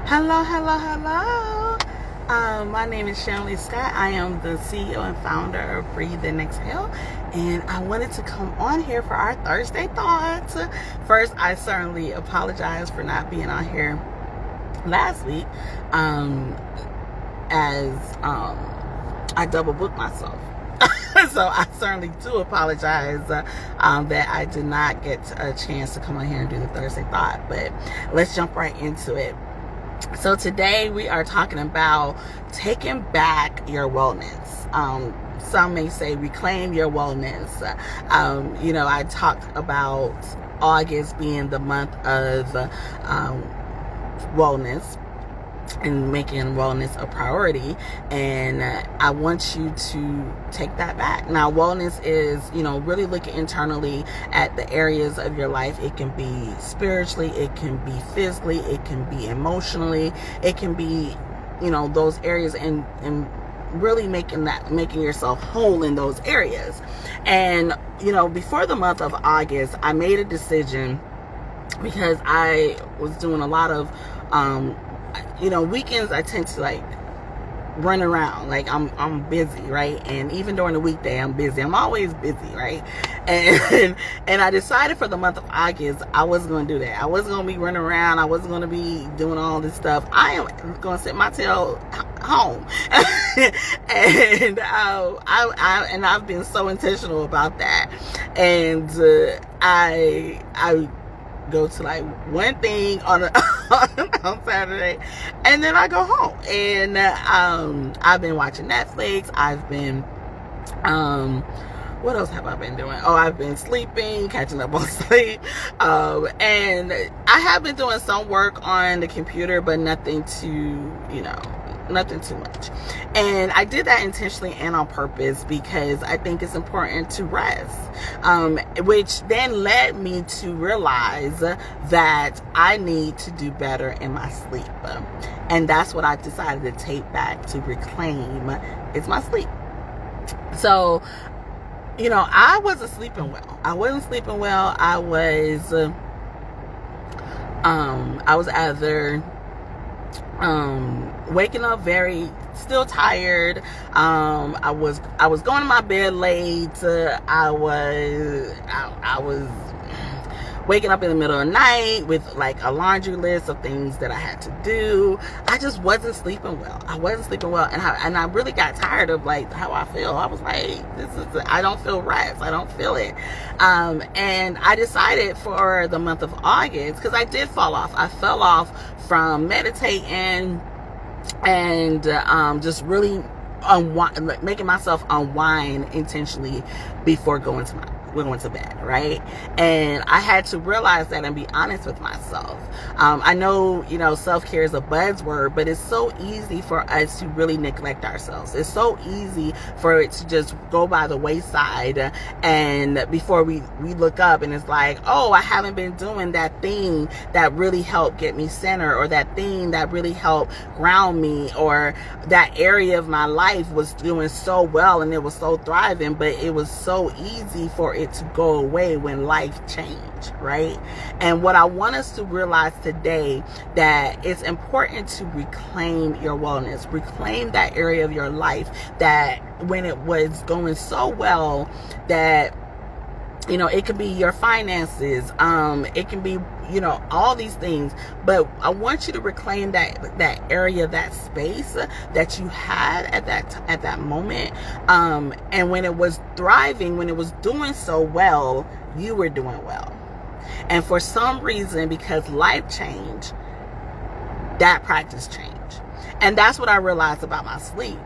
Hello, hello, hello. My name is Shanley Scott. I am the CEO and founder of Breathe and Exhale, and I wanted to come on here for our Thursday thoughts. First, I certainly apologize for not being on here last week, as I double booked myself. So I certainly do apologize that I did not get a chance to come on here and do the Thursday thought, but let's jump right into it. So today we are talking about taking back your wellness. Some may say reclaim your wellness. I talked about August being the month of wellness and making wellness a priority, and I want you to take that back. Now, wellness is, really looking internally at the areas of your life. It can be spiritually, it can be physically, it can be emotionally, it can be, those areas, and really making yourself whole in those areas. And, before the month of August, I made a decision because I was doing a lot of, weekends I tend to run around. I'm busy, right? And even during the weekday, I'm busy. I'm always busy, right? And I decided for the month of August, I wasn't going to do that. I wasn't going to be running around. I wasn't going to be doing all this stuff. I am going to sit my tail home. And I've been so intentional about that. And I go to one thing on Saturday, and then I go home. And I've been watching Netflix. I've been what else have I been doing? Oh, I've been sleeping, catching up on sleep. And I have been doing some work on the computer, but nothing too much. And I did that intentionally and on purpose because I think it's important to rest, which then led me to realize that I need to do better in my sleep. And that's what I decided to take back, to reclaim, is my sleep. So, I wasn't sleeping well. I was either waking up still tired. I was going to my bed late. I was waking up in the middle of the night with a laundry list of things that I had to do. I just wasn't sleeping well. And I really got tired of how I feel. I was I don't feel rest. I don't feel it. And I decided for the month of August, because I did fall off. I fell off from meditating and just really making myself unwind intentionally before going to bed, right? And I had to realize that and be honest with myself. I know, self-care is a buzzword, but it's so easy for us to really neglect ourselves. It's so easy for it to just go by the wayside, and before we look up, and it's oh, I haven't been doing that thing that really helped get me centered, or that thing that really helped ground me, or that area of my life was doing so well and it was so thriving, but it was so easy for it to go away when life changed, right? And what I want us to realize today, that it's important to reclaim your wellness, reclaim that area of your life that when it was going so well, that it could be your finances, it can be, all these things, but I want you to reclaim that area, that space that you had at that moment. And when it was thriving, when it was doing so well, you were doing well. And for some reason, because life changed, that practice changed. And that's what I realized about my sleep.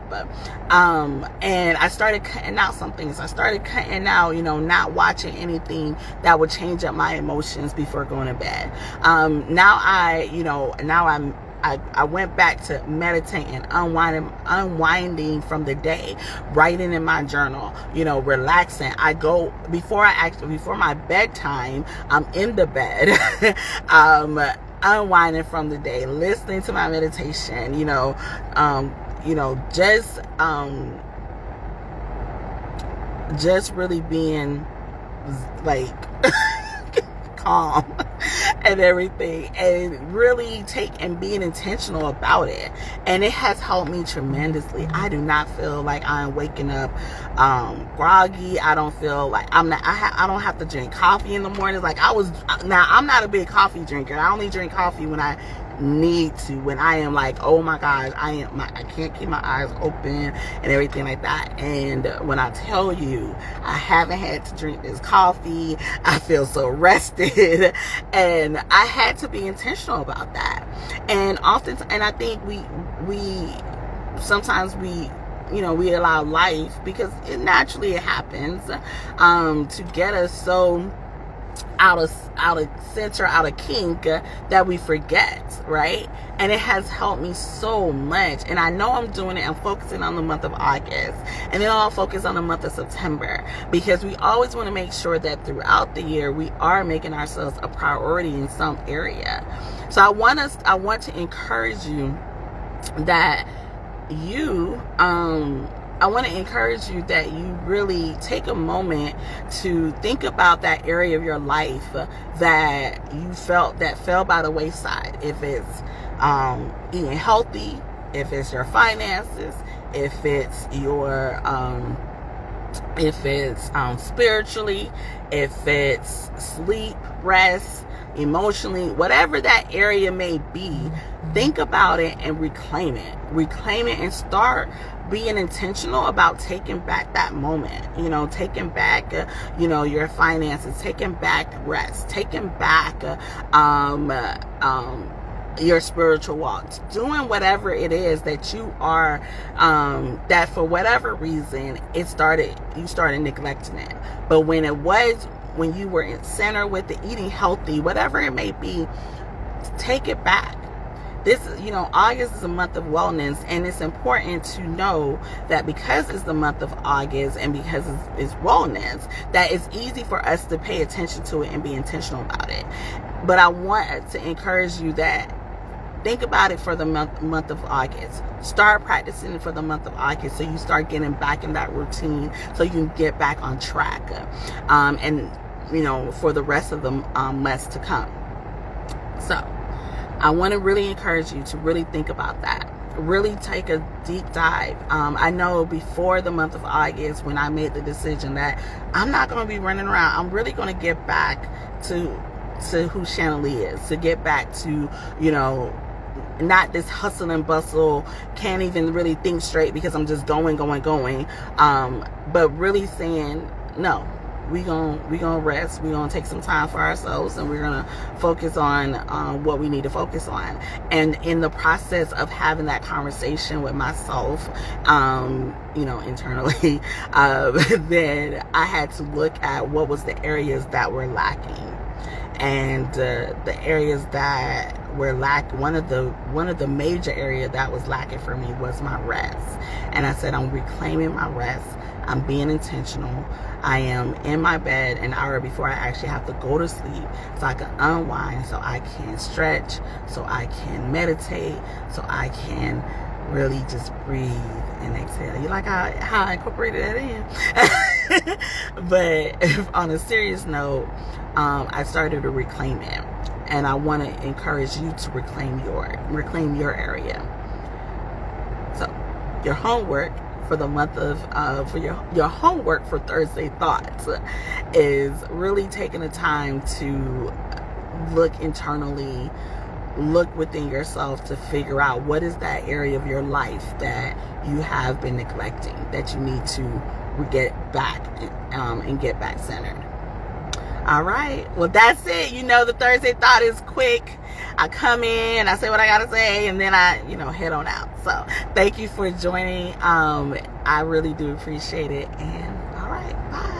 And I started cutting out some things. I started cutting out, not watching anything that would change up my emotions before going to bed. Now I went back to meditating, unwinding from the day, writing in my journal, relaxing. I go before my bedtime, I'm in the bed, unwinding from the day, listening to my meditation, just really being calm and everything, and really being intentional about it. And it has helped me tremendously. I do not feel like I'm waking up groggy. I don't feel like I don't have to drink coffee in the mornings. Like now I'm not a big coffee drinker. I only drink coffee when I need to, when I am like, oh my gosh, I can't keep my eyes open and everything like that. And when I tell you I haven't had to drink this coffee, I feel so rested. And I had to be intentional about that. And I think we sometimes we allow life, because it happens, to get us so out of center, out of kink, that we forget, right? And it has helped me so much. And I know I'm doing it. I'm focusing on the month of August, and then I'll focus on the month of September, because we always want to make sure that throughout the year we are making ourselves a priority in some area. So I want to encourage you that I want to encourage you that you really take a moment to think about that area of your life that you felt that fell by the wayside. If it's eating healthy, if it's your finances, if it's your spiritually, if it's sleep, rest, emotionally, whatever that area may be, think about it and reclaim it and start being intentional about taking back that moment, taking back, your finances, taking back rest, taking back, your spiritual walks, doing whatever it is that you are, that for whatever reason you started neglecting it. But when you were in center with the eating healthy, whatever it may be, take it back. August is a month of wellness, and it's important to know that because it's the month of August and because it's wellness, that it's easy for us to pay attention to it and be intentional about it. But I want to encourage you that think about it for the month of August. Start practicing it for the month of August, so you start getting back in that routine, so you can get back on track, and for the rest of the months to come. So I want to really encourage you to really think about that. Really take a deep dive. I know before the month of August, when I made the decision that I'm not going to be running around, I'm really going to get back to who Channelie is, to get back to, not this hustle and bustle, can't even really think straight because I'm just going, but really saying, no, we gonna rest, we gonna take some time for ourselves, and we're gonna focus on what we need to focus on. And in the process of having that conversation with myself, internally, then I had to look at what was the areas that were lacking. And the areas that were one of the major areas that was lacking for me was my rest. And I said, I'm reclaiming my rest. I'm being intentional. I am in my bed an hour before I actually have to go to sleep, so I can unwind, so I can stretch, so I can meditate, so I can really just breathe and exhale. You like how I incorporated that in? But on a serious note, I started to reclaim it, and I want to encourage you to reclaim your area. So your homework for the month of for your homework for Thursday Thoughts is really taking the time to look internally, look within yourself to figure out what is that area of your life that you have been neglecting, that you need to get back and get back centered. All right. Well, that's it. The Thursday Thought is quick. I come in, I say what I got to say, and then I, head on out. So thank you for joining. I really do appreciate it. And all right. Bye.